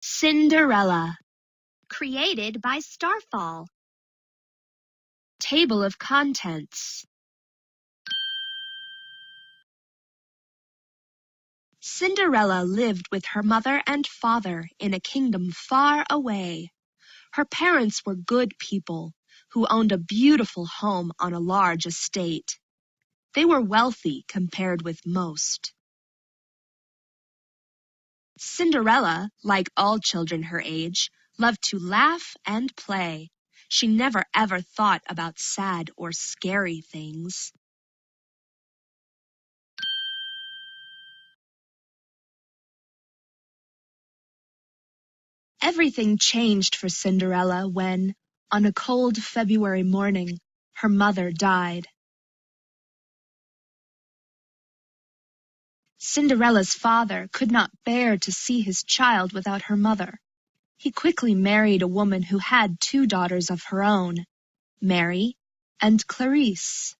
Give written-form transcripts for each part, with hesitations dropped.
Cinderella. Created by Starfall. Table of Contents. Cinderella lived with her mother and father in a kingdom far away. Her parents were good people who owned a beautiful home on a large estate. They were wealthy compared with most. Cinderella, like all children her age, loved to laugh and play. She never ever thought about sad or scary things. Everything changed for Cinderella when, on a cold February morning, her mother died. Cinderella's father could not bear to see his child without her mother. He quickly married a woman who had 2 daughters of her own, Mary and Clarice.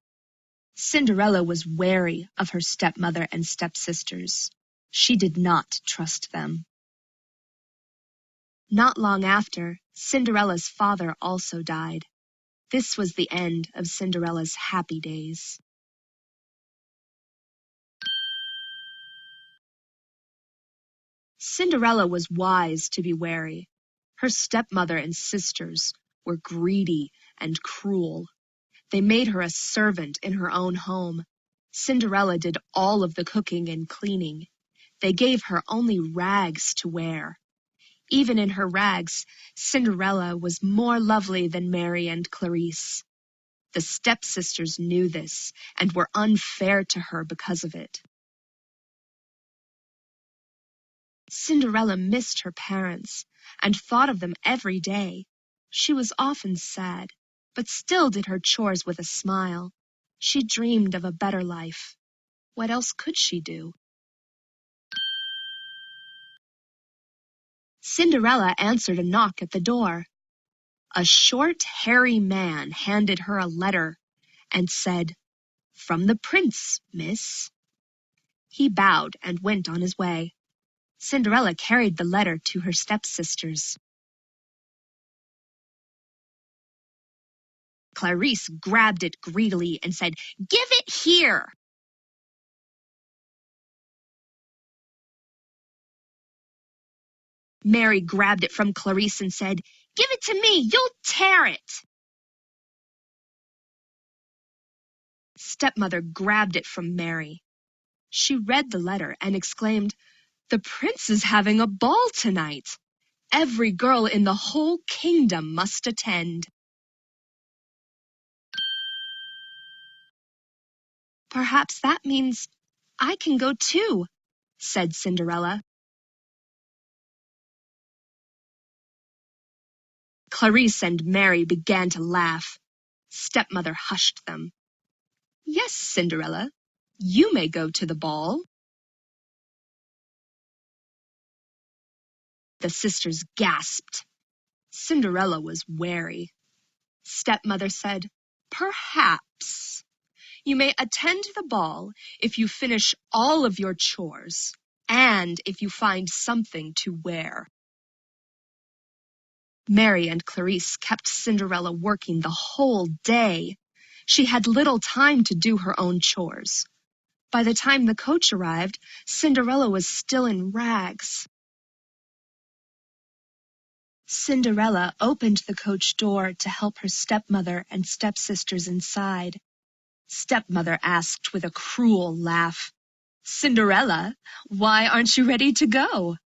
Cinderella was wary of her stepmother and stepsisters. She did not trust them. Not long after, Cinderella's father also died. This was the end of Cinderella's happy days. Cinderella was wise to be wary. Her stepmother and sisters were greedy and cruel. They made her a servant in her own home. Cinderella did all of the cooking and cleaning. They gave her only rags to wear. Even in her rags, Cinderella was more lovely than Mary and Clarice. The stepsisters knew this and were unfair to her because of it. Cinderella missed her parents and thought of them every day. She was often sad, but still did her chores with a smile. She dreamed of a better life. What else could she do? Cinderella answered a knock at the door. A short, hairy man handed her a letter and said, "From the prince, miss." He bowed and went on his way. Cinderella carried the letter to her stepsisters. Clarice grabbed it greedily and said, "Give it here!" Mary grabbed it from Clarice and said, "Give it to me, you'll tear it!" Stepmother grabbed it from Mary. She read the letter and exclaimed, "The prince is having a ball tonight. Every girl in the whole kingdom must attend." "Perhaps that means I can go too," said Cinderella. Clarice and Mary began to laugh. Stepmother hushed them. "Yes, Cinderella, you may go to the ball." The sisters gasped. Cinderella was wary. Stepmother said, "Perhaps. You may attend the ball if you finish all of your chores and if you find something to wear." Mary and Clarice kept Cinderella working the whole day. She had little time to do her own chores. By the time the coach arrived, Cinderella was still in rags. Cinderella opened the coach door to help her stepmother and stepsisters inside. Stepmother asked with a cruel laugh, "Cinderella, why aren't you ready to go?"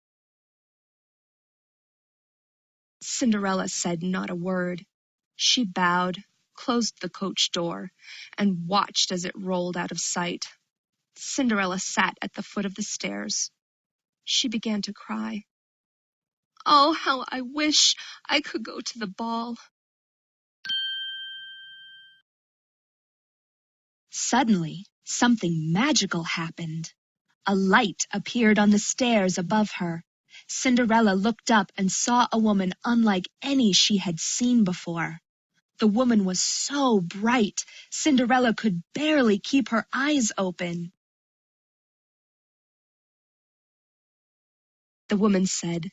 Cinderella said not a word. She bowed, closed the coach door, and watched as it rolled out of sight. Cinderella sat at the foot of the stairs. She began to cry. "Oh, how I wish I could go to the ball." Suddenly, something magical happened. A light appeared on the stairs above her. Cinderella looked up and saw a woman unlike any she had seen before. The woman was so bright, Cinderella could barely keep her eyes open. The woman said,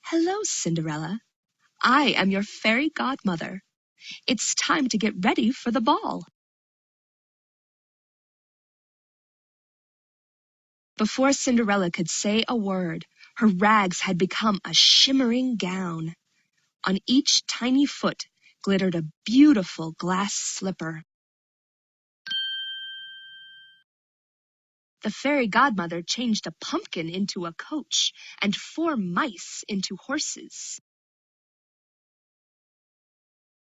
"Hello, Cinderella. I am your fairy godmother. It's time to get ready for the ball." Before Cinderella could say a word, her rags had become a shimmering gown. On each tiny foot glittered a beautiful glass slipper. The fairy godmother changed a pumpkin into a coach and 4 mice into horses.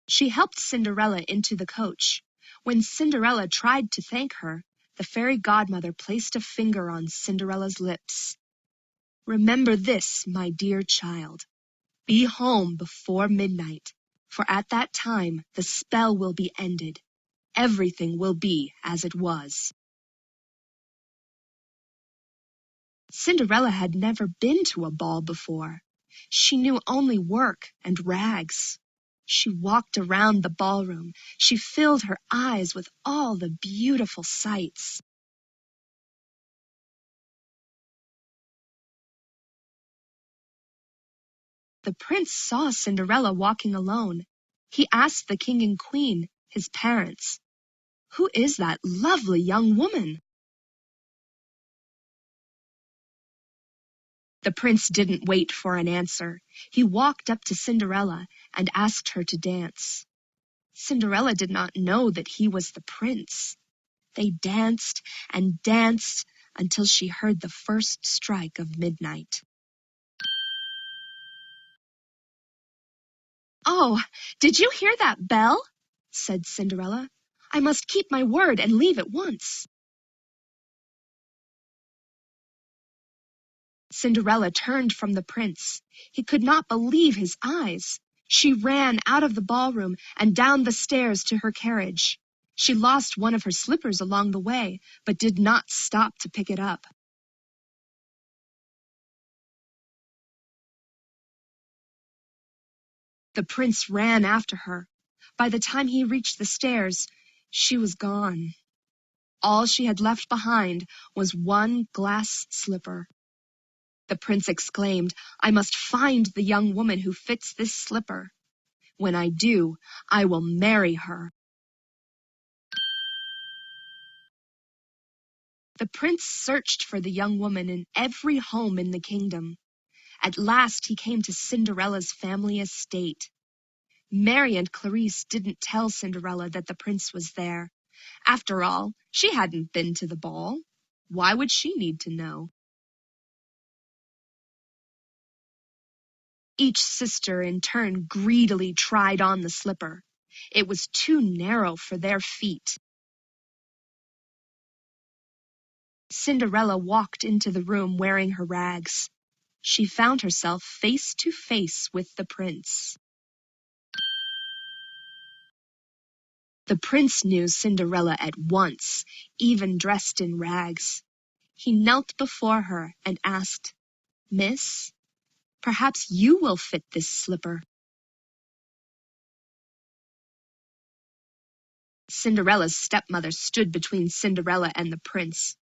She helped Cinderella into the coach. When Cinderella tried to thank her, the fairy godmother placed a finger on Cinderella's lips. "Remember this, my dear child. Be home before midnight, for at that time the spell will be ended. Everything will be as it was." Cinderella had never been to a ball before. She knew only work and rags. She walked around the ballroom. She filled her eyes with all the beautiful sights. The prince saw Cinderella walking alone. He asked the king and queen, his parents, "Who is that lovely young woman?" The prince didn't wait for an answer. He walked up to Cinderella and asked her to dance. Cinderella did not know that he was the prince. They danced and danced until she heard the first strike of midnight. "Oh, did you hear that bell?" said Cinderella. "I must keep my word and leave at once." Cinderella turned from the prince. He could not believe his eyes. She ran out of the ballroom and down the stairs to her carriage. She lost one of her slippers along the way, but did not stop to pick it up. The prince ran after her. By the time he reached the stairs, she was gone. All she had left behind was one glass slipper. The prince exclaimed, "I must find the young woman who fits this slipper. When I do, I will marry her." The prince searched for the young woman in every home in the kingdom. At last he came to Cinderella's family estate. Mary and Clarice didn't tell Cinderella that the prince was there. After all, she hadn't been to the ball. Why would she need to know? Each sister in turn greedily tried on the slipper. It was too narrow for their feet. Cinderella walked into the room wearing her rags. She found herself face to face with the prince. The prince knew Cinderella at once, even dressed in rags. He knelt before her and asked, "Miss, perhaps you will fit this slipper." Cinderella's stepmother stood between Cinderella and the prince.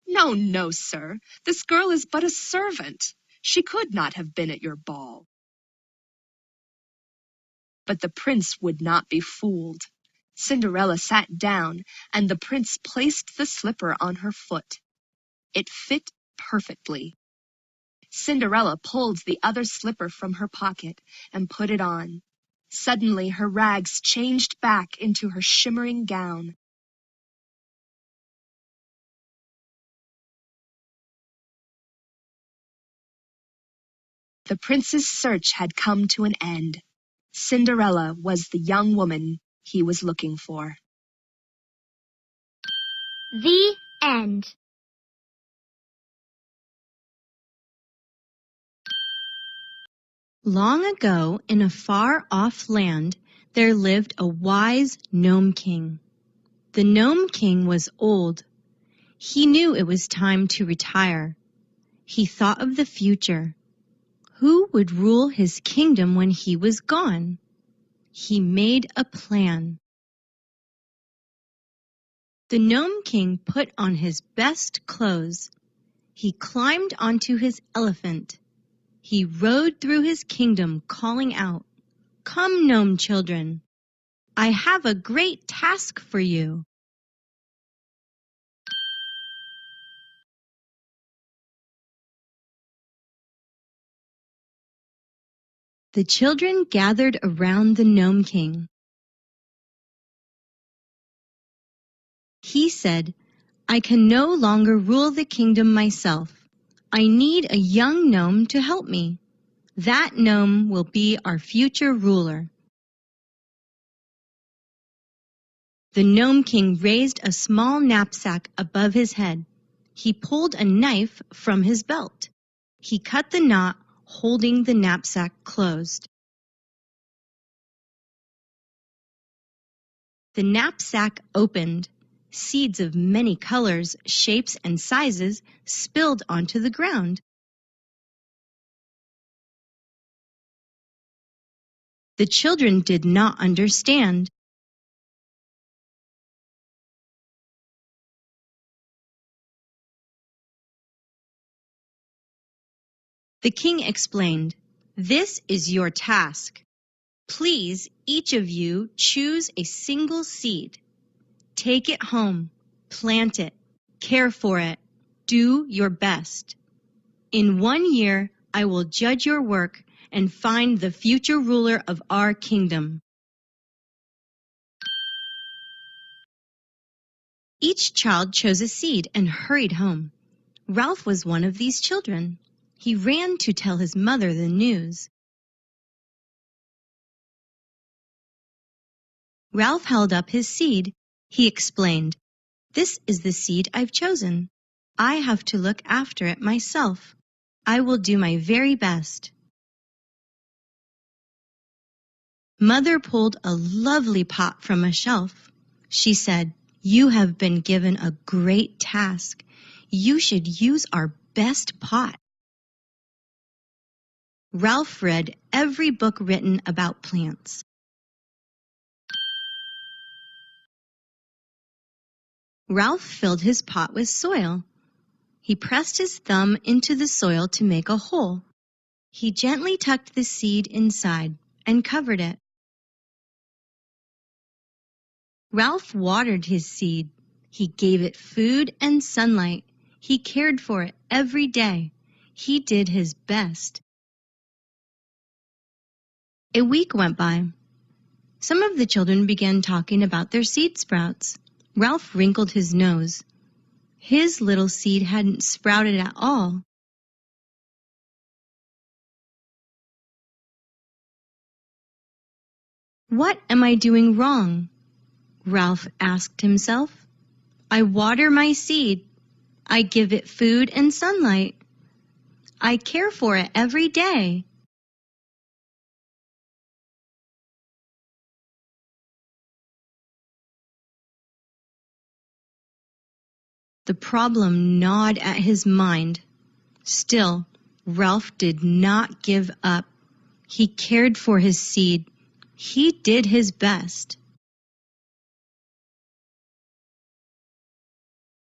"No, no, sir. This girl is but a servant. She could not have been at your ball." But the prince would not be fooled. Cinderella sat down, and the prince placed the slipper on her foot. It fit perfectly. Cinderella pulled the other slipper from her pocket and put it on. Suddenly her rags changed back into her shimmering gown. The prince's search had come to an end. Cinderella was the young woman he was looking for. The end. Long ago, in a far-off land, there lived a wise gnome king. The gnome king was old. He knew it was time to retire. He thought of the future. Who would rule his kingdom when he was gone? He made a plan. The gnome king put on his best clothes. He climbed onto his elephant. He rode through his kingdom calling out, "Come, gnome children, I have a great task for you." The children gathered around the Gnome King. He said, "I can no longer rule the kingdom myself. I need a young gnome to help me. That gnome will be our future ruler." The Gnome King raised a small knapsack above his head. He pulled a knife from his belt. He cut the knot, holding the knapsack closed. The knapsack opened. Seeds of many colors, shapes, and sizes spilled onto the ground. The children did not understand. The king explained, "This is your task. Please, each of you choose a single seed. Take it home, plant it, care for it, do your best. In 1 year, I will judge your work and find the future ruler of our kingdom." Each child chose a seed and hurried home. Ralph was one of these children. He ran to tell his mother the news. Ralph held up his seed. He explained, "This is the seed I've chosen. I have to look after it myself. I will do my very best." Mother pulled a lovely pot from a shelf. She said, "You have been given a great task. You should use our best pot." Ralph read every book written about plants. Ralph filled his pot with soil. He pressed his thumb into the soil to make a hole. He gently tucked the seed inside and covered it. Ralph watered his seed. He gave it food and sunlight. He cared for it every day. He did his best. A week went by. Some of the children began talking about their seed sprouts. Ralph wrinkled his nose. His little seed hadn't sprouted at all. "What am I doing wrong?" Ralph asked himself. "I water my seed. I give it food and sunlight. I care for it every day." The problem gnawed at his mind. Still, Ralph did not give up. He cared for his seed. He did his best.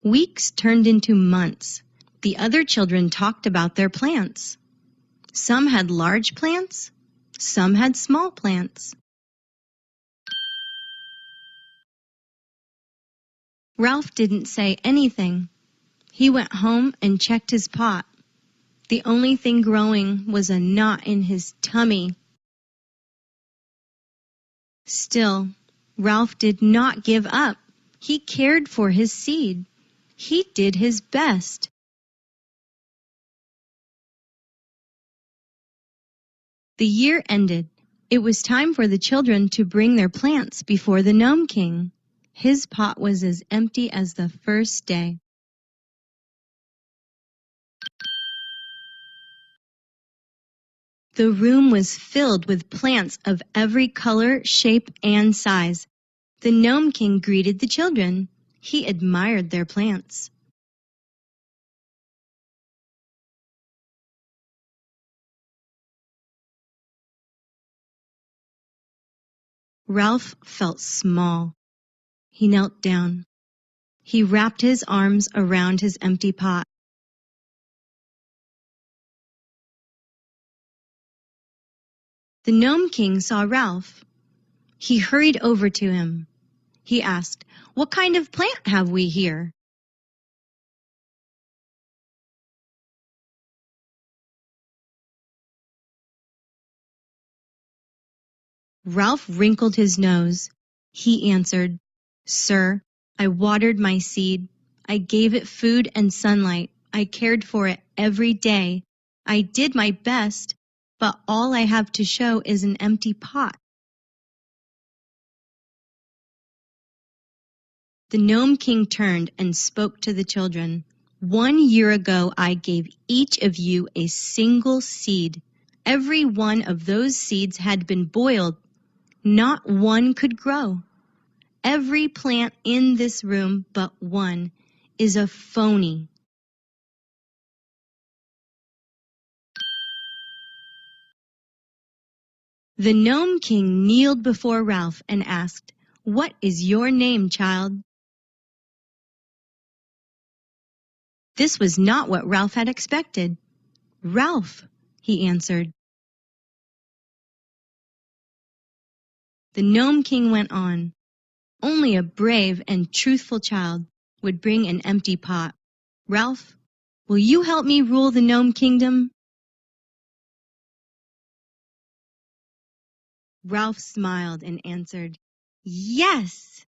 Weeks turned into months. The other children talked about their plants. Some had large plants. Some had small plants. Ralph didn't say anything. He went home and checked his pot. The only thing growing was a knot in his tummy. Still, Ralph did not give up. He cared for his seed. He did his best. The year ended. It was time for the children to bring their plants before the Gnome King. His pot was as empty as the first day. The room was filled with plants of every color, shape, and size. The Gnome King greeted the children. He admired their plants. Ralph felt small. He knelt down. He wrapped his arms around his empty pot. The Gnome King saw Ralph. He hurried over to him. He asked, "What kind of plant have we here?" Ralph wrinkled his nose. He answered, "Sir, I watered my seed. I gave it food and sunlight. I cared for it every day. I did my best, but all I have to show is an empty pot." The Gnome King turned and spoke to the children. "1 year ago, I gave each of you a single seed. Every one of those seeds had been boiled. Not one could grow. Every plant in this room but one is a phony." The Gnome King kneeled before Ralph and asked, "What is your name, child?" This was not what Ralph had expected. "Ralph," he answered. The Gnome King went on. "Only a brave and truthful child would bring an empty pot. Ralph, will you help me rule the Gnome Kingdom?" Ralph smiled and answered, "Yes."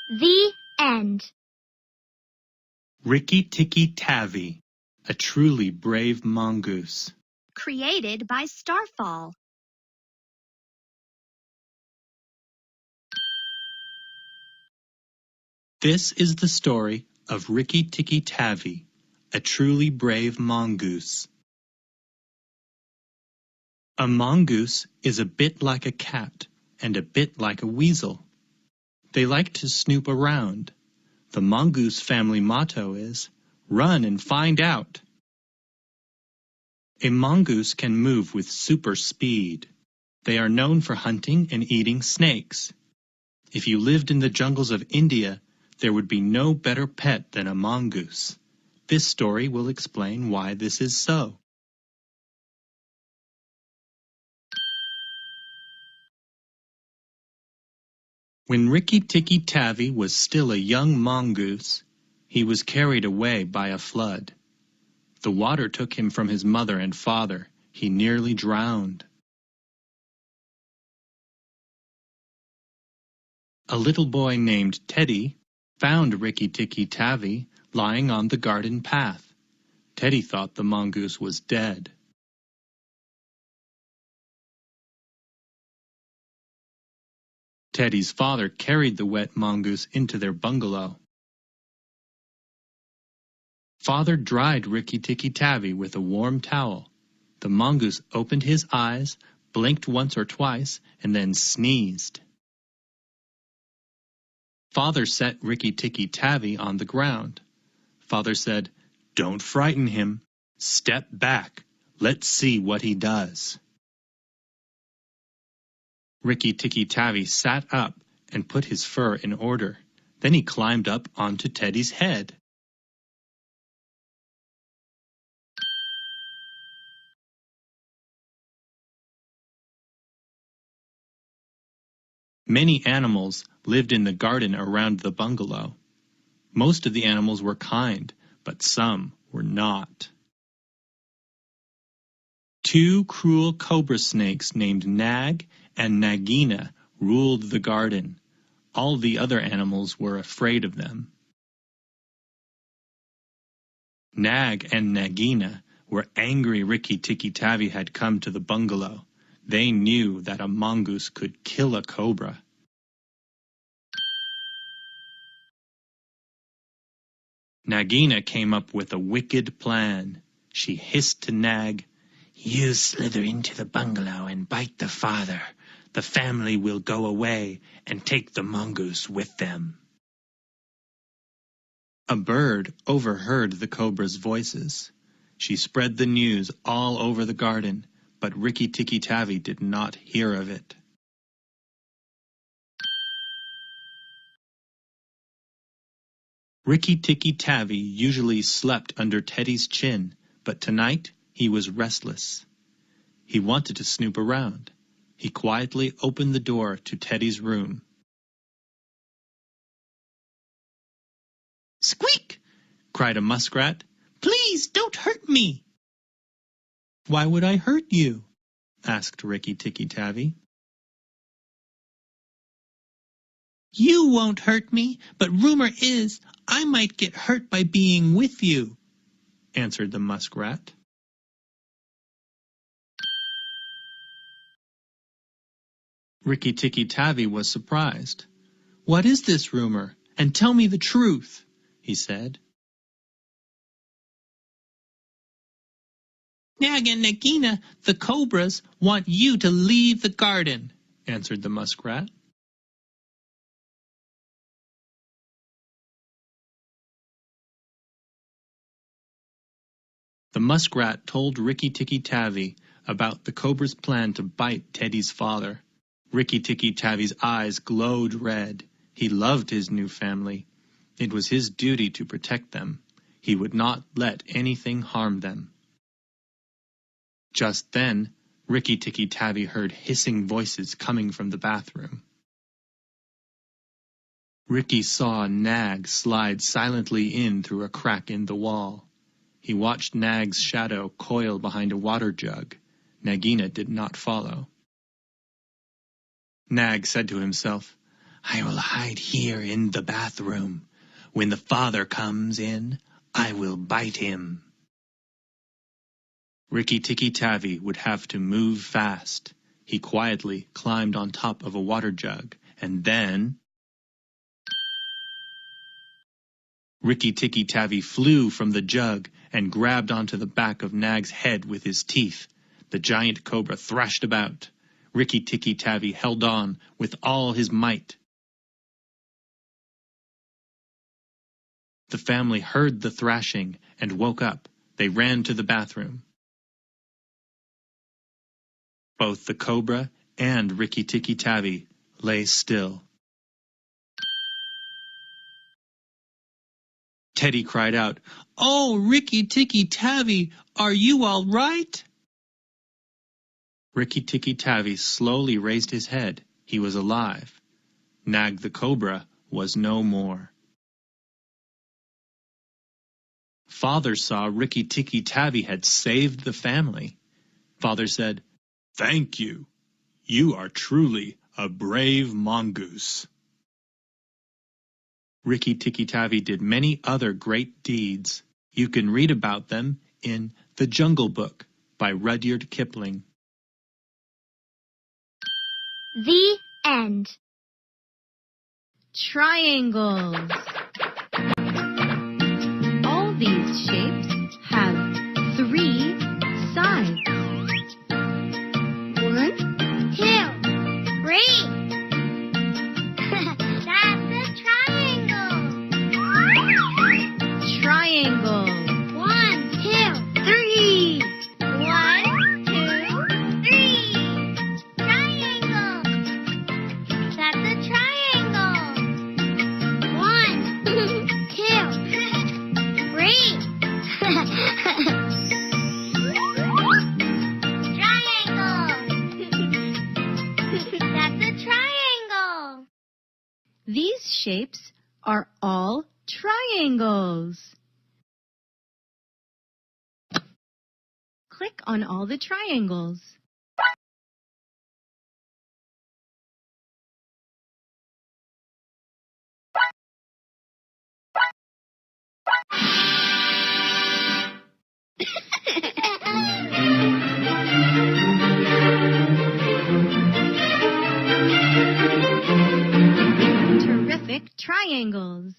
The end. Rikki Tikki Tavi, a truly brave mongoose. Created by Starfall. This is the story of Rikki Tikki Tavi, a truly brave mongoose. A mongoose is a bit like a cat and a bit like a weasel. They like to snoop around. The mongoose family motto is, "Run and find out." A mongoose can move with super speed. They are known for hunting and eating snakes. If you lived in the jungles of India, there would be no better pet than a mongoose. This story will explain why this is so. When Rikki Tikki Tavi was still a young mongoose, he was carried away by a flood. The water took him from his mother and father. He nearly drowned. A little boy named Teddy found Rikki Tikki Tavi lying on the garden path. Teddy thought the mongoose was dead. Teddy's father carried the wet mongoose into their bungalow. Father dried Rikki Tikki Tavi with a warm towel. The mongoose opened his eyes, blinked once or twice, and then sneezed. Father set Rikki Tikki Tavi on the ground. Father said, "Don't frighten him. Step back. Let's see what he does." Rikki Tikki Tavi sat up and put his fur in order. Then he climbed up onto Teddy's head. Many animals lived in the garden around the bungalow. Most of the animals were kind, but some were not. Two cruel cobra snakes named Nag and Nagina ruled the garden. All the other animals were afraid of them. Nag and Nagina were angry Rikki Tikki Tavi had come to the bungalow. They knew that a mongoose could kill a cobra. Nagina came up with a wicked plan. She hissed to Nag, "You slither into the bungalow and bite the father. The family will go away and take the mongoose with them." A bird overheard the cobra's voices. She spread the news all over the garden, but Rikki Tikki Tavi did not hear of it. Rikki Tikki Tavi usually slept under Teddy's chin, but tonight He was restless. He wanted to snoop around. He quietly opened the door to Teddy's room. "Squeak!" cried a muskrat. "Please don't hurt me." "Why would I hurt you?" asked Rikki Tikki Tavi. "You won't hurt me, but rumor is I might get hurt by being with you," answered the muskrat. Rikki Tikki Tavi was surprised. "What is this rumor? And tell me the truth," he said. "Nag and Nagina, the cobras, want you to leave the garden," answered the muskrat. The muskrat told Rikki Tikki Tavi about the cobra's plan to bite Teddy's father. Rikki Tikki Tavi's eyes glowed red. He loved his new family. It was his duty to protect them. He would not let anything harm them. Just then, Rikki Tikki Tavi heard hissing voices coming from the bathroom. Rikki saw Nag slide silently in through a crack in the wall. He watched Nag's shadow coil behind a water jug. Nagina did not follow. Nag said to himself, "I will hide here in the bathroom. When the father comes in, I will bite him." Rikki Tikki Tavi would have to move fast. He quietly climbed on top of a water jug, and then Rikki Tikki Tavi flew from the jug and grabbed onto the back of Nag's head with his teeth. The giant cobra thrashed about. Rikki Tikki Tavi held on with all his might. The family heard the thrashing and woke up. They ran to the bathroom. Both the cobra and Rikki Tikki Tavi lay still. Teddy cried out, "Oh, Rikki Tikki Tavi, are you all right?" Rikki Tikki Tavi slowly raised his head. He was alive. Nag the cobra was no more. Father saw Rikki Tikki Tavi had saved the family. Father said, "Thank you. You are truly a brave mongoose." Rikki Tikki Tavi did many other great deeds. You can read about them in The Jungle Book by Rudyard Kipling. The end. Triangles. All these shapes have 3 sides. 1, 2, 3. That's a triangle. Triangle. 1, 2, 3. 1, 2, 3. Triangle. That's a triangle. 1, 2, 3. That's a triangle. These shapes are all triangles. Click on all the triangles. Terrific triangles.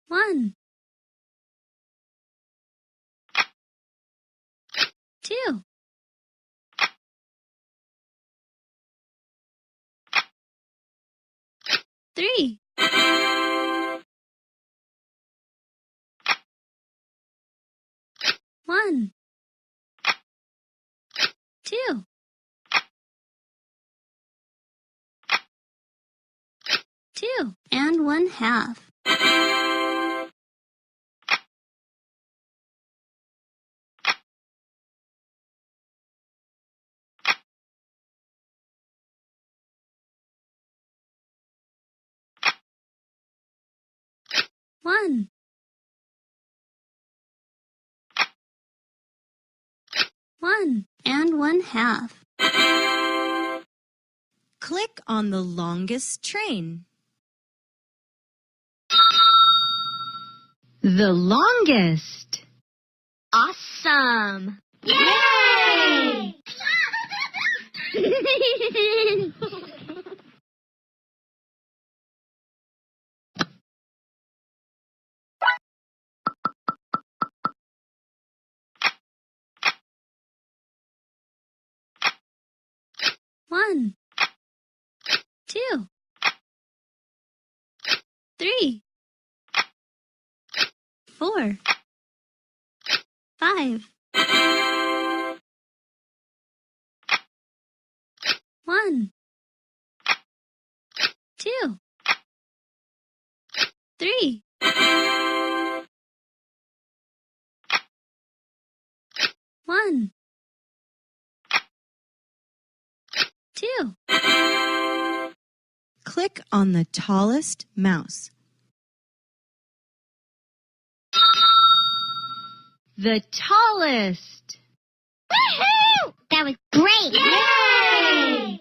One, 2, 3. 1, 2. 2.5. 1. 1.5. Click on the longest train. The longest. Awesome! Yay! 1, 2, 3, 4, 5. 1, 2, 3. 1, 2. Click on the tallest mouse. The tallest. Woohoo! That was great! Yay!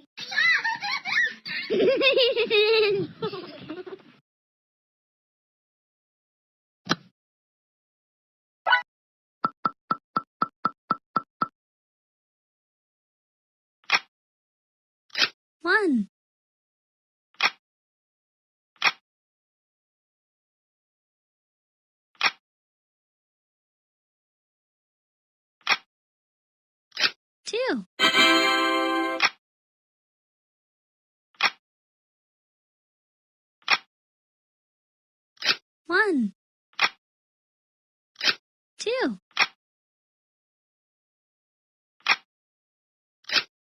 1, 2. 1, 2,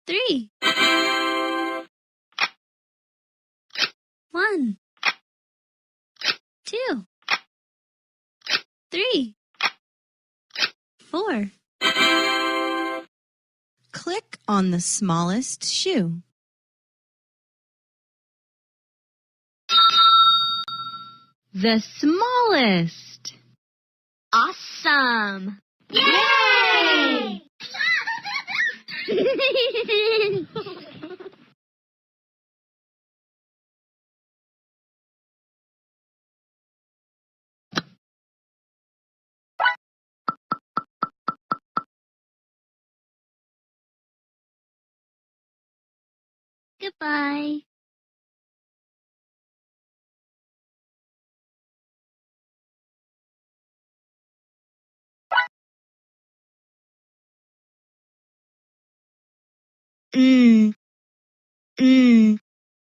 3. 1, 2, 3, 4. Click on the smallest shoe. The smallest. Awesome! Yay! 'Goodbye.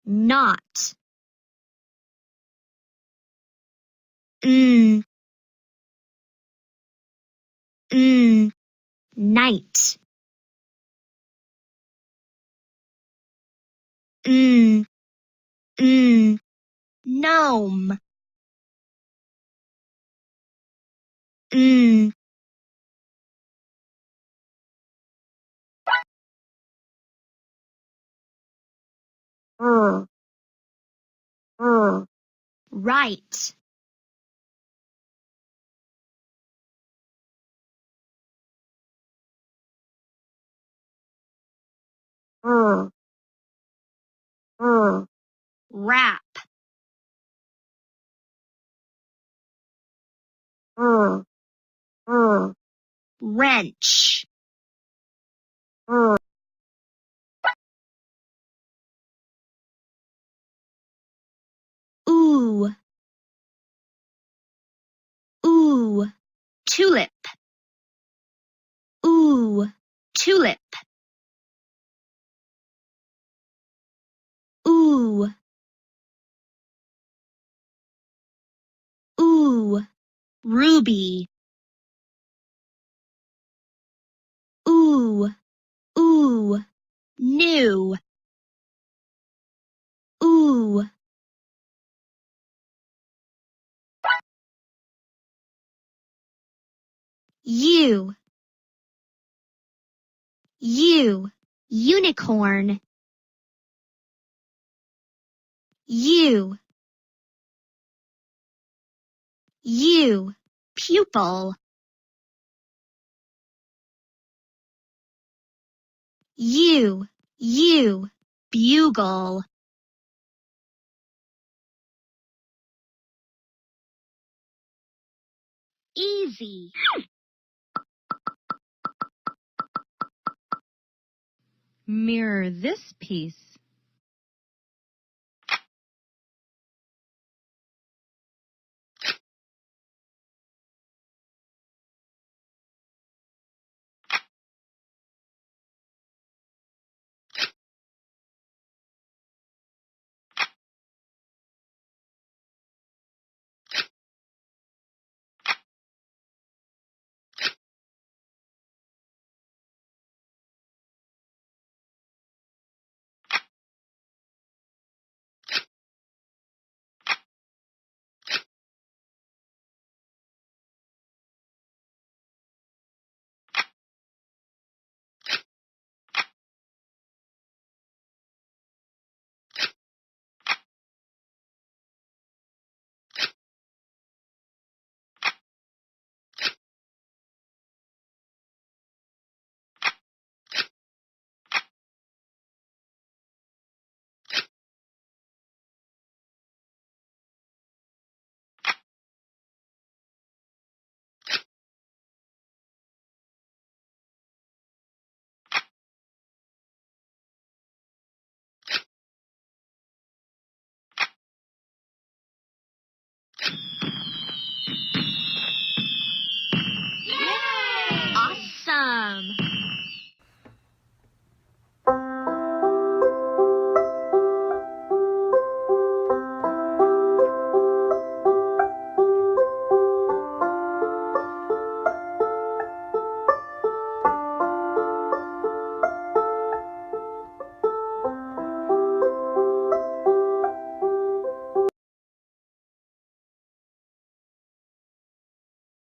Not. Night. Gnome. Right. Wrap. Wrench. Ooh. Ooh. Tulip. Ooh. Tulip. Ooh. Ooh. Ruby. Ooh. Ooh. New. Ooh. U. U. Unicorn. U. U. Pupil. U. U. Bugle. Easy. Mirror this piece. Awesome.